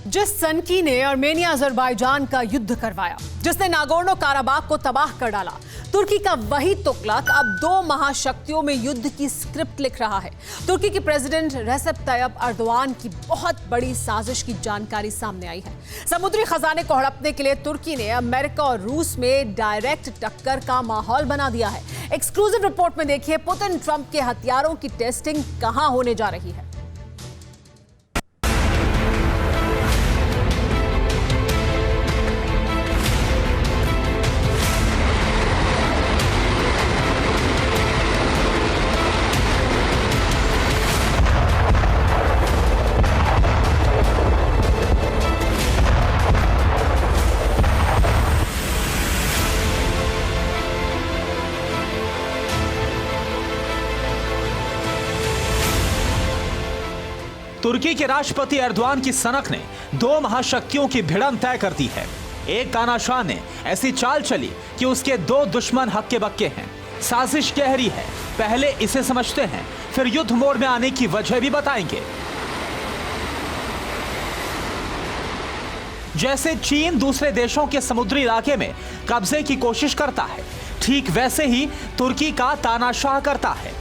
जिस सनकी ने अर्मेनिया अजरबैजान का युद्ध करवाया, जिसने नागोर्नो काराबाख को तबाह कर डाला, तुर्की का वही तुगलक अब दो महाशक्तियों में युद्ध की स्क्रिप्ट लिख रहा है। तुर्की के प्रेसिडेंट रेसेप तैयब अर्दोआन की बहुत बड़ी साजिश की जानकारी सामने आई है। समुद्री खजाने को हड़पने के लिए तुर्की ने अमेरिका और रूस में डायरेक्ट टक्कर का माहौल बना दिया है। एक्सक्लूसिव रिपोर्ट में देखिए पुतिन ट्रंप के हथियारों की टेस्टिंग कहां होने जा रही है। तुर्की के राष्ट्रपति एर्दोआन की सनक ने दो महाशक्तियों की भिड़ंत तय कर दी है। एक तानाशाह ने ऐसी चाल चली कि उसके दो दुश्मन हक्के बक्के हैं। साजिश गहरी है, पहले इसे समझते हैं, फिर युद्ध मोड में आने की वजह भी बताएंगे। जैसे चीन दूसरे देशों के समुद्री इलाके में कब्जे की कोशिश करता है, ठीक वैसे ही तुर्की का तानाशाह करता है।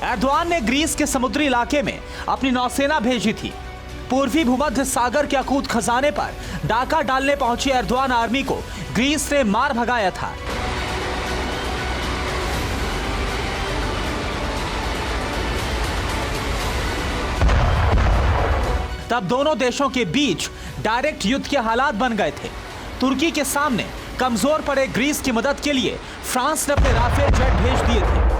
एर्दोआन ने ग्रीस के समुद्री इलाके में अपनी नौसेना भेजी थी। पूर्वी भूमध्य सागर के अकूत खजाने पर डाका डालने पहुंची एर्दोआन आर्मी को ग्रीस ने मार भगाया था। तब दोनों देशों के बीच डायरेक्ट युद्ध के हालात बन गए थे। तुर्की के सामने कमजोर पड़े ग्रीस की मदद के लिए फ्रांस ने अपने राफेल जेट भेज दिए थे।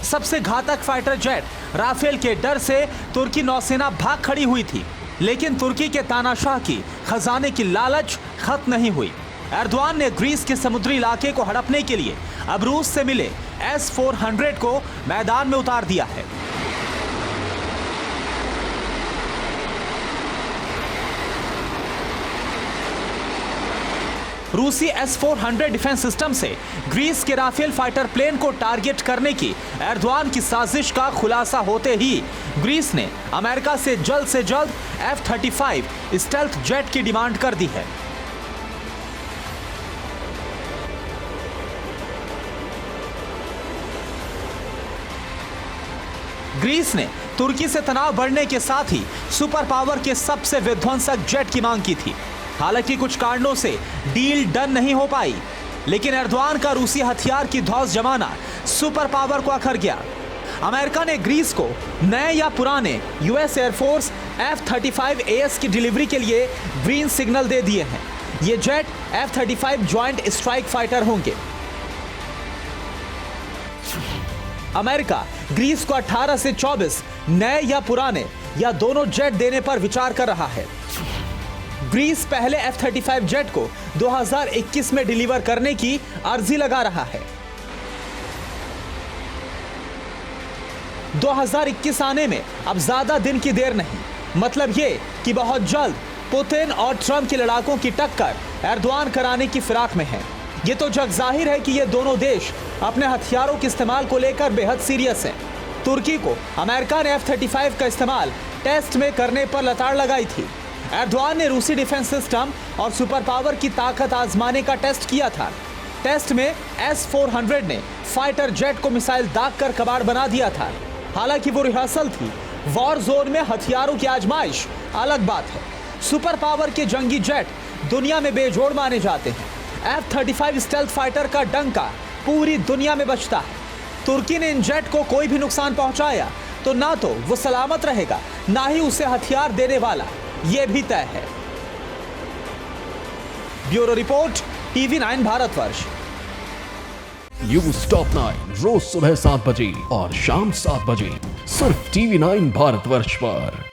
सबसे घातक फाइटर जेट राफेल के डर से तुर्की नौसेना भाग खड़ी हुई थी, लेकिन तुर्की के तानाशाह की खजाने की लालच खत्म नहीं हुई। एर्दोआन ने ग्रीस के समुद्री इलाके को हड़पने के लिए अब रूस से मिले S-400 को मैदान में उतार दिया है। रूसी S-400 डिफेंस सिस्टम से ग्रीस के राफेल फाइटर प्लेन को टारगेट करने की एर्दोआन की साजिश का खुलासा होते ही ग्रीस ने अमेरिका से जल्द F-35 स्टेल्थ जेट की डिमांड कर दी है। ग्रीस ने तुर्की से तनाव बढ़ने के साथ ही सुपर पावर के सबसे विध्वंसक जेट की मांग की थी। हालांकि कुछ कारणों से डील डन नहीं हो पाई, लेकिन एर्दोआन का रूसी हथियार की धौंस जमाना सुपर पावर को अखर गया। अमेरिका ने ग्रीस को नए या पुराने यूएस एयरफोर्स F-35AS की डिलीवरी के लिए ग्रीन सिग्नल दे दिए हैं। ये jet F-35 joint strike fighter होंगे। अमेरिका ग्रीस को 18 से 24 नए या पुराने या दोनों जेट देने पर विचार कर रहा है। ग्रीस पहले F-35 जेट को 2021 में डिलीवर करने की अर्जी लगा रहा है। 2021 आने में अब ज्यादा दिन की देर नहीं। मतलब ये कि बहुत जल्द पुतिन और ट्रंप के लड़ाकों की टक्कर एर्दोआन कराने की फिराक में है। ये तो जग जाहिर है कि ये दोनों देश अपने हथियारों के इस्तेमाल को लेकर बेहद सीरियस हैं। तुर्की को अमेरिका ने F-35 का इस्तेमाल टेस्ट में करने पर लताड़ लगाई थी। एर्दोआन ने रूसी डिफेंस सिस्टम और सुपर पावर की ताकत आजमाने का टेस्ट किया था। टेस्ट में S-400 ने फाइटर जेट को मिसाइल दाग कर कबाड़ बना दिया था। हालांकि वो रिहर्सल थी, वॉर जोन में हथियारों की आजमाइश अलग बात है। सुपर पावर के जंगी जेट दुनिया में बेजोड़ माने जाते हैं। F-35 स्टेल्थ फाइटर का डंका पूरी दुनिया में बजता है। तुर्की ने इन जेट को कोई भी नुकसान पहुंचाया तो ना तो वो सलामत रहेगा, ना ही उसे हथियार देने वाला, ये भी तय है। Bureau report, TV9 Bharatvarsh. News top 9 रोज सुबह 7 बजे और शाम 7 बजे सिर्फ TV9 भारतवर्ष पर।